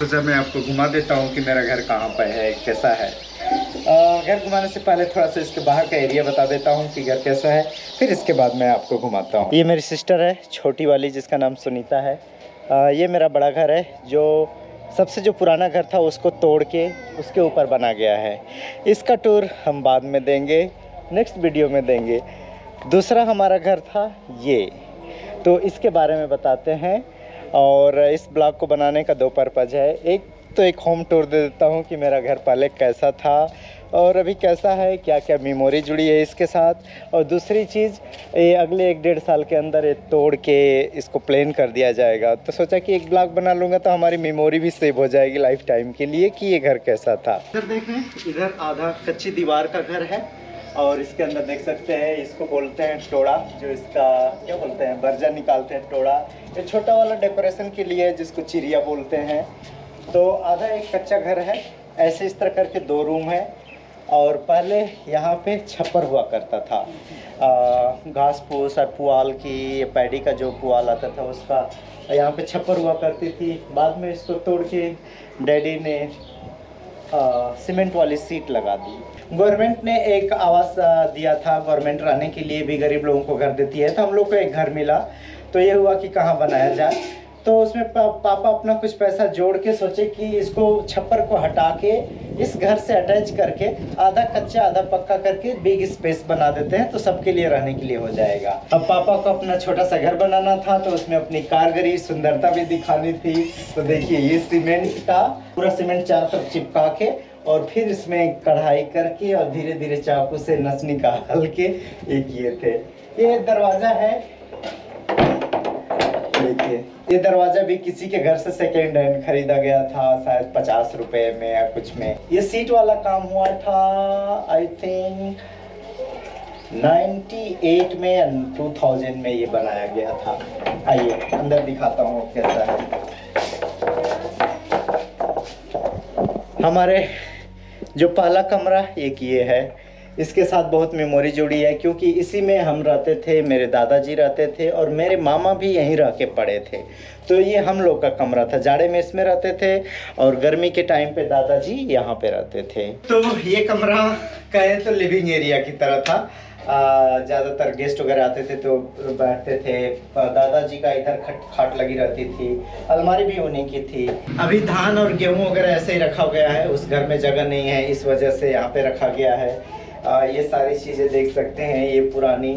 तो जब मैं आपको घुमा देता हूँ कि मेरा घर कहाँ पर है, कैसा है। घर घुमाने से पहले थोड़ा सा इसके बाहर का एरिया बता देता हूँ कि घर कैसा है, फिर इसके बाद मैं आपको घुमाता हूँ। ये मेरी सिस्टर है छोटी वाली, जिसका नाम सुनीता है। ये मेरा बड़ा घर है, जो सबसे जो पुराना घर था उसको तोड़ के उसके ऊपर बना गया है। इसका टूर हम बाद में देंगे, नेक्स्ट वीडियो में देंगे। दूसरा हमारा घर था ये, तो इसके बारे में बताते हैं। और इस ब्लॉग को बनाने का दो पर्पज़ है। एक होम टूर दे देता हूँ कि मेरा घर पहले कैसा था और अभी कैसा है, क्या क्या मेमोरी जुड़ी है इसके साथ। और दूसरी चीज़, ये अगले 1-1.5 साल के अंदर ये तोड़ के इसको प्लान कर दिया जाएगा। तो सोचा कि एक ब्लॉग बना लूँगा तो हमारी मेमोरी भी सेव हो जाएगी लाइफ टाइम के लिए कि ये घर कैसा था। इधर देखें, इधर आधा कच्ची दीवार का घर है और इसके अंदर देख सकते हैं, इसको बोलते हैं टोड़ा, जो इसका क्या बोलते हैं, बर्जा निकालते हैं टोड़ा। ये छोटा वाला डेकोरेशन के लिए जिसको चिड़िया बोलते हैं। तो आधा एक कच्चा घर है, ऐसे इस तरह करके 2 रूम है। और पहले यहाँ पे छप्पर हुआ करता था, घास फूस और पुआल की, पैडी का जो पुआल आता था उसका यहाँ पे छप्पर हुआ करती थी। बाद में इसको तोड़ के डैडी ने सीमेंट वाली सीट लगा दी। गवर्नमेंट ने एक आवास दिया था, गवर्नमेंट रहने के लिए भी गरीब लोगों को घर देती है। तो हम लोग को एक घर मिला, तो ये हुआ कि कहाँ बनाया जाए। तो उसमें पापा अपना कुछ पैसा जोड़ के सोचे कि इसको छप्पर को हटा के इस घर से अटैच करके आधा कच्चा आधा पक्का करके बिग स्पेस बना देते हैं, तो सबके लिए रहने के लिए हो जाएगा। अब पापा को अपना छोटा सा घर बनाना था, तो उसमें अपनी कारगरी सुंदरता भी दिखानी थी। तो देखिए, ये सीमेंट का पूरा सीमेंट चारों तरफ चिपका के और फिर इसमें कढ़ाई करके और धीरे धीरे चाकू से नस निकाल के ये किए थे। ये दरवाज़ा है, देखिए ये दरवाज़ा भी किसी के घर से सेकेंड हैंड खरीदा गया था, शायद 50 रुपए में या कुछ में। ये सीट वाला काम हुआ था आई थिंक 98 में या 2000 में ये बनाया गया था। आइए अंदर दिखाता हूँ कैसा है। हमारे जो पहला कमरा एक ये है, इसके साथ बहुत मेमोरी जुड़ी है, क्योंकि इसी में हम रहते थे, मेरे दादाजी रहते थे और मेरे मामा भी यहीं रह के पड़े थे। तो ये हम लोग का कमरा था, जाड़े में इसमें रहते थे और गर्मी के टाइम पे दादाजी यहाँ पे रहते थे। तो ये कमरा कहे तो लिविंग एरिया की तरह था। ज़्यादातर गेस्ट वगैरह आते थे तो बैठते थे। दादाजी का इधर खाट लगी रहती थी, अलमारी भी उन्हीं की थी। अभी धान और गेहूँ वगैरह ऐसे ही रखा गया है, उस घर में जगह नहीं है, इस वजह से यहाँ पे रखा गया है। ये सारी चीज़ें देख सकते हैं, ये पुरानी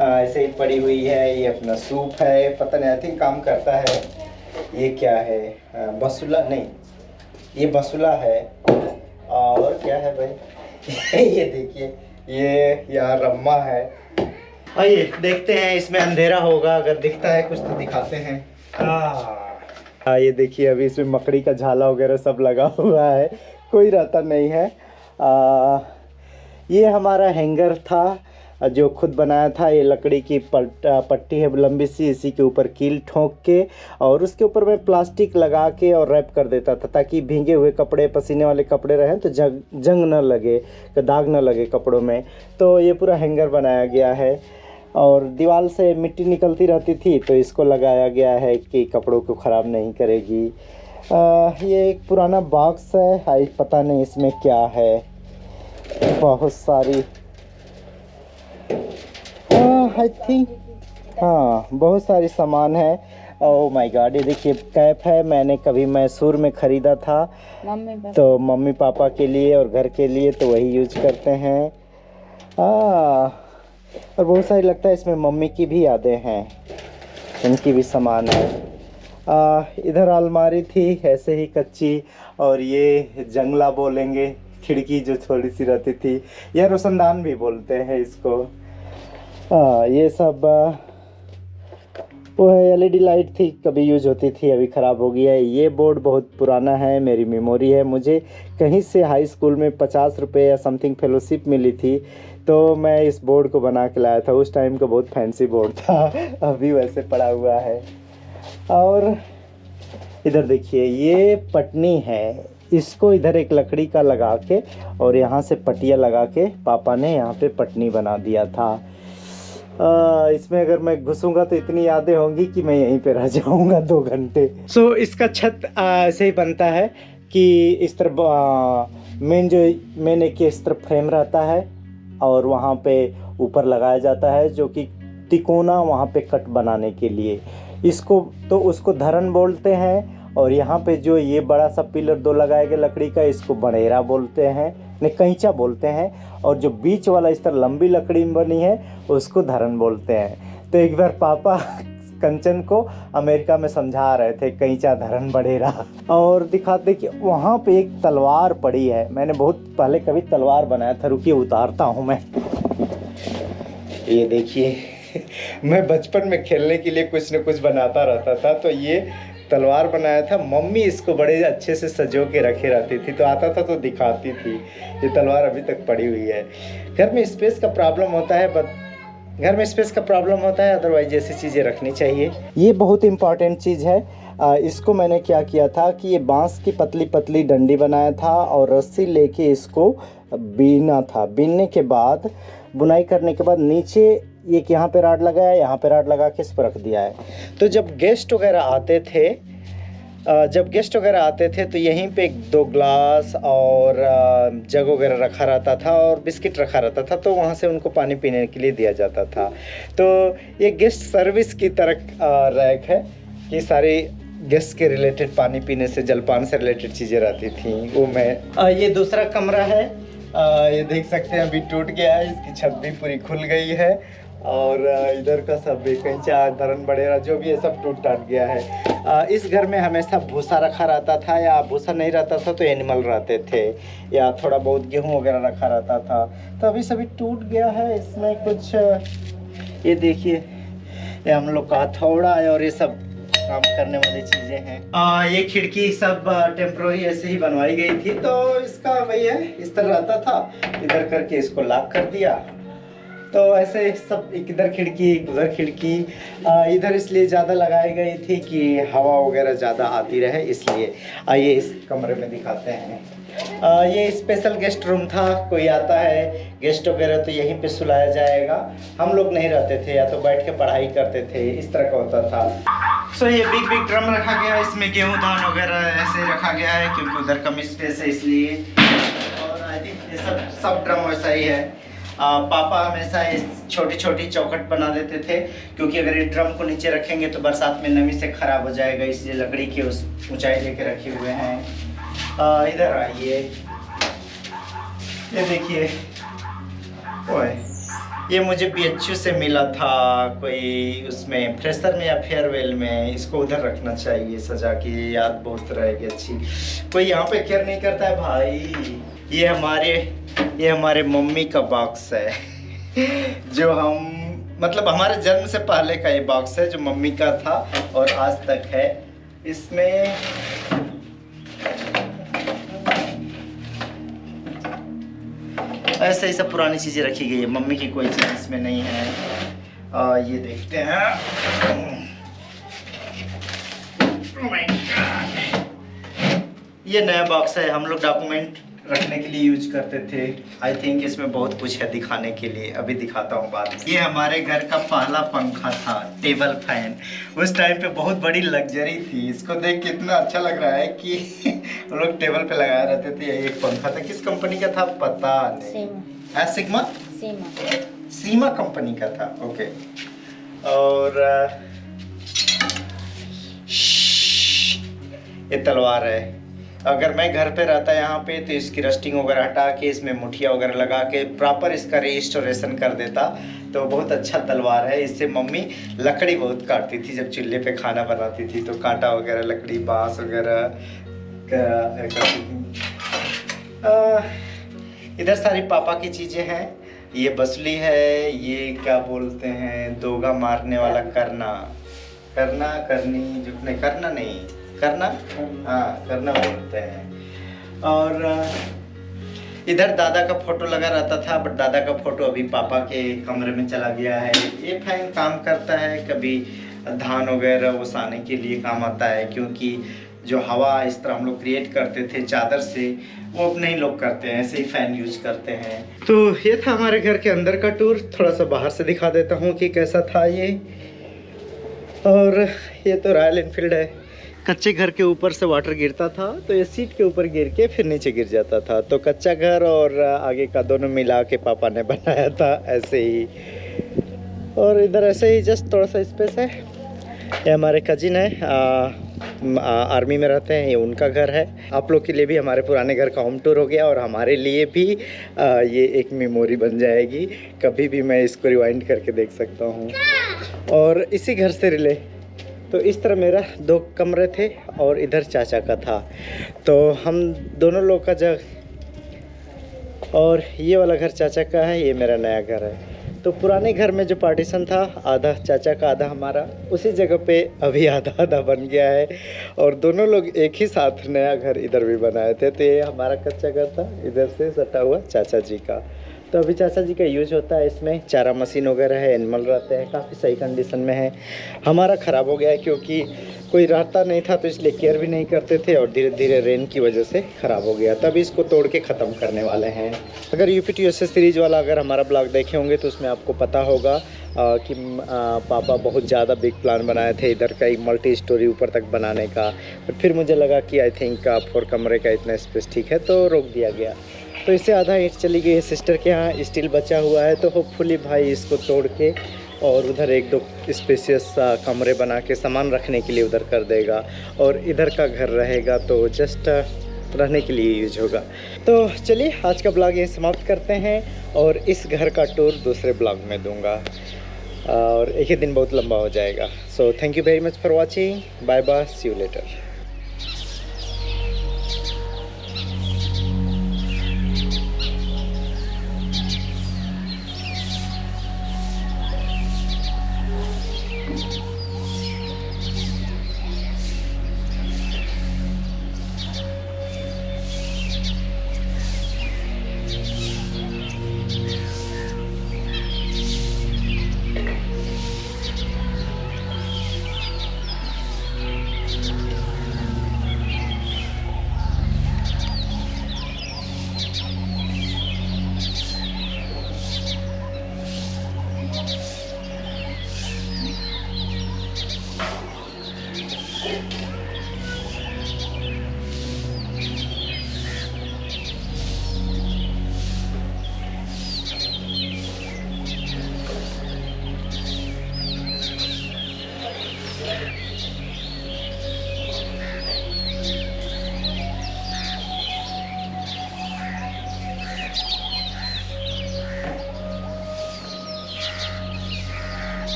ऐसे ही पड़ी हुई है। ये अपना सूप है, पता नहीं आई थिंक काम करता है। ये क्या है, बसुला नहीं, ये बसुला है। और क्या है भाई ये देखिए, ये यहाँ रम्मा है। आइए देखते हैं, इसमें अंधेरा होगा, अगर दिखता है कुछ तो दिखाते हैं। ये देखिए, अभी इसमें मकड़ी का झाला वगैरह सब लगा हुआ है, कोई रहता नहीं है। ये हमारा हैंगर था जो खुद बनाया था। ये लकड़ी की पट्टी है लंबी सी, इसी के ऊपर कील ठोक के और उसके ऊपर मैं प्लास्टिक लगा के और रैप कर देता था, ताकि भीगे हुए कपड़े, पसीने वाले कपड़े रहें तो जंग न लगे, दाग न लगे कपड़ों में। तो ये पूरा हैंगर बनाया गया है और दीवार से मिट्टी निकलती रहती थी, तो इसको लगाया गया है कि कपड़ों को ख़राब नहीं करेगी। ये एक पुराना बॉक्स है, पता नहीं इसमें क्या है, बहुत सारी आई थिंक, हाँ बहुत सारी सामान है। ओह माय गॉड, ये देखिए कैप है, मैंने कभी मैसूर में ख़रीदा था, तो मम्मी पापा के लिए और घर के लिए तो वही यूज करते हैं। और बहुत सारी लगता है इसमें मम्मी की भी यादें हैं, उनकी भी सामान है। इधर अलमारी थी ऐसे ही कच्ची, और ये जंगला बोलेंगे, खिड़की जो थोड़ी सी रहती थी, यह रोशनदान भी बोलते हैं इसको। ये सब वो है, एलईडी लाइट थी, कभी यूज होती थी, अभी ख़राब हो गई है। ये बोर्ड बहुत पुराना है, मेरी मेमोरी है। मुझे कहीं से हाई स्कूल में 50 रुपये या समथिंग फेलोशिप मिली थी, तो मैं इस बोर्ड को बना के लाया था। उस टाइम का बहुत फैंसी बोर्ड था, अभी वैसे पड़ा हुआ है। और इधर देखिए, ये पटनी है, इसको इधर एक लकड़ी का लगा के और यहाँ से पटिया लगा के पापा ने यहाँ पे पटनी बना दिया था। इसमें अगर मैं घुसूंगा तो इतनी यादें होंगी कि मैं यहीं पे रह जाऊंगा 2 घंटे। सो इसका छत ऐसे ही बनता है कि इस तरफ मेन एक इस तरफ फ्रेम रहता है और वहाँ पे ऊपर लगाया जाता है जो कि तिकोना वहाँ पे कट बनाने के लिए। इसको तो उसको धरन बोलते हैं, और यहाँ पे जो ये बड़ा सा पिलर 2 लगाए गए लकड़ी का, इसको बड़ेरा बोलते हैं, नहीं कैंचा बोलते हैं, और जो बीच वाला इस तरह लंबी लकड़ी में बनी है उसको धरन बोलते हैं। तो एक बार पापा कंचन को अमेरिका में समझा रहे थे कैंचा धरन बड़ेरा, और दिखाते कि वहाँ पे एक तलवार पड़ी है। मैंने बहुत पहले कभी तलवार बनाया था, रुकिए उतारता हूँ मैं। ये देखिए मैं बचपन में खेलने के लिए कुछ न कुछ बनाता रहता था, तो ये तलवार बनाया था। मम्मी इसको बड़े अच्छे से सजो के रखे रहती थी, तो आता था तो दिखाती थी। ये तलवार अभी तक पड़ी हुई है। घर में स्पेस का प्रॉब्लम होता है, अदरवाइज ऐसी चीज़ें रखनी चाहिए। ये बहुत इम्पॉर्टेंट चीज़ है। इसको मैंने क्या किया था कि ये बांस की पतली पतली डंडी बनाया था और रस्सी लेके इसको बीना था। बीनने के बाद, बुनाई करने के बाद नीचे एक यहाँ पे राड लगाया, यहाँ पे राड लगा के इस पर रख दिया है। तो जब गेस्ट वगैरह आते थे तो यहीं पे 2 ग्लास और जग वगैरह रखा रहता था और बिस्किट रखा रहता था, तो वहाँ से उनको पानी पीने के लिए दिया जाता था। तो ये गेस्ट सर्विस की तरह रैक है कि सारी गेस्ट के रिलेटेड, पानी पीने से, जलपान से रिलेटेड चीज़ें रहती थी। वो मैं ये दूसरा कमरा है। ये देख सकते हैं अभी टूट गया है, इसकी छत भी पूरी खुल गई है, और इधर का सब कंचा धरन बड़ेरा जो भी है सब टूट टाट गया है। इस घर में हमेशा भूसा रखा रहता था, या भूसा नहीं रहता था तो एनिमल रहते थे, या थोड़ा बहुत गेहूं वगैरह रखा रहता था। तो अभी सभी टूट गया है। इसमें कुछ ये देखिए, ये हम लोग का हथौड़ा है और ये सब काम करने वाली चीज़ें हैं। ये खिड़की सब टेम्प्रोरी ऐसे ही बनवाई गई थी, तो इसका वही है, इस तरह रहता था। इधर करके इसको लॉक कर दिया, तो ऐसे सब, एक इधर खिड़की एक उधर खिड़की। इधर इसलिए ज़्यादा लगाई गई थी कि हवा वगैरह ज़्यादा आती रहे, इसलिए। आइए इस कमरे में दिखाते हैं। ये स्पेशल गेस्ट रूम था। कोई आता है गेस्ट वगैरह तो यहीं पे सुलाया जाएगा। हम लोग नहीं रहते थे, या तो बैठ के पढ़ाई करते थे, इस तरह का होता था। सो ये बिग ड्रम रखा गया है, इसमें गेहूँ धान वगैरह ऐसे रखा गया है क्योंकि उधर कम स्पेस है इसलिए। और आई थिंक ये सब ड्रम वैसा ही है। पापा हमेशा इस छोटी छोटी चौखट बना देते थे, क्योंकि अगर ये ड्रम को नीचे रखेंगे तो बरसात में नमी से ख़राब हो जाएगा, इसलिए लकड़ी की उस ऊंचाई लेके रखे हुए हैं। इधर आइए, ये देखिए, ओए ये मुझे BHU से मिला था, कोई उसमें फ्रेशर में या फेयरवेल में। इसको उधर रखना चाहिए सजा के, याद बहुत रहेगी अच्छी। कोई यहाँ पे केयर नहीं करता है भाई। ये हमारे मम्मी का बॉक्स है जो मतलब हमारे जन्म से पहले का ये बॉक्स है जो मम्मी का था और आज तक है। इसमें ऐसे ही सब पुरानी चीज़ें रखी गई है, मम्मी की कोई चीज़ इसमें नहीं है। ये देखते हैं। oh my God. ये नया बॉक्स है, हम लोग डॉक्यूमेंट रखने के लिए यूज करते थे। आई थिंक इसमें बहुत कुछ है दिखाने के लिए, अभी दिखाता हूँ बाद में। ये हमारे घर का पहला पंखा था, टेबल फैन। उस टाइम पे बहुत बड़ी लग्जरी थी। इसको देख के इतना अच्छा लग रहा है कि हम लोग टेबल पे लगाए रहते थे। यही एक पंखा था, किस कंपनी का था पता नहीं। सीमा कंपनी का था। ओके। और ये तलवार है। अगर मैं घर पे रहता यहाँ पे तो इसकी रस्टिंग वगैरह हटा के इसमें मुठिया वगैरह लगा के प्रॉपर इसका रिस्टोरेशन कर देता, तो बहुत अच्छा तलवार है। इससे मम्मी लकड़ी बहुत काटती थी, जब चूल्हे पे खाना बनाती थी तो कांटा वगैरह, लकड़ी, बांस वगैरह करती थी। इधर सारी पापा की चीज़ें हैं। ये बसली है, ये क्या बोलते हैं, दोगा मारने वाला करना बोलते हैं। और इधर दादा का फोटो लगा रहता था, बट दादा का फोटो अभी पापा के कमरे में चला गया है। ये फैन काम करता है, कभी धान वगैरह ओसाने के लिए काम आता है, क्योंकि जो हवा इस तरह हम लोग क्रिएट करते थे चादर से, वो अब नहीं लोग करते हैं, ऐसे ही फ़ैन यूज करते हैं। तो ये था हमारे घर के अंदर का टूर। थोड़ा सा बाहर से दिखा देता हूँ कि कैसा था ये। और ये तो रॉयल एनफील्ड है। कच्चे घर के ऊपर से वाटर गिरता था तो ये सीट के ऊपर गिर के फिर नीचे गिर जाता था। तो कच्चा घर और आगे का दोनों मिला के पापा ने बनाया था ऐसे ही। और इधर ऐसे ही जस्ट थोड़ा सा स्पेस है। ये हमारे कजिन है, आर्मी में रहते हैं, ये उनका घर है। आप लोग के लिए भी हमारे पुराने घर का होम टूर हो गया और हमारे लिए भी ये एक मेमोरी बन जाएगी। कभी भी मैं इसको रिवाइंड करके देख सकता हूँ। और इसी घर से रिले तो इस तरह मेरा 2 कमरे थे और इधर चाचा का था। तो हम दोनों लोग का जगह, और ये वाला घर चाचा का है, ये मेरा नया घर है। तो पुराने घर में जो पार्टीशन था, आधा चाचा का आधा हमारा, उसी जगह पे अभी आधा आधा बन गया है। और दोनों लोग एक ही साथ नया घर इधर भी बनाए थे। तो ये हमारा कच्चा घर था, इधर से सटा हुआ चाचा जी का। तो अभी चाचा जी का यूज होता है, इसमें चारा मशीन वगैरह है, एनिमल रहते हैं, काफ़ी सही कंडीशन में है। हमारा ख़राब हो गया है क्योंकि कोई रहता नहीं था तो इसलिए केयर भी नहीं करते थे और धीरे धीरे रेन की वजह से ख़राब हो गया। तभी इसको तोड़ के ख़त्म करने वाले हैं। अगर UP-TUSA सीरीज़ वाला अगर हमारा ब्लॉग देखे होंगे तो उसमें आपको पता होगा कि पापा बहुत ज़्यादा बिग प्लान बनाए थे इधर का एक मल्टी स्टोरी ऊपर तक बनाने का। बट फिर मुझे लगा कि आई थिंक 4 कमरे का इतना स्पेस ठीक है, तो रोक दिया गया। तो इससे आधा ईंट चली गई है। सिस्टर के यहाँ स्टील बचा हुआ है, तो होपफुली भाई इसको तोड़ के और उधर 1-2 स्पेशियस कमरे बना के सामान रखने के लिए उधर कर देगा। और इधर का घर रहेगा तो जस्ट रहने के लिए यूज होगा। तो चलिए आज का ब्लॉग यहीं समाप्त करते हैं और इस घर का टूर दूसरे ब्लॉग में दूंगा और एक ही दिन बहुत लंबा हो जाएगा। So thank you very much for watching. Bye bye, see you letter.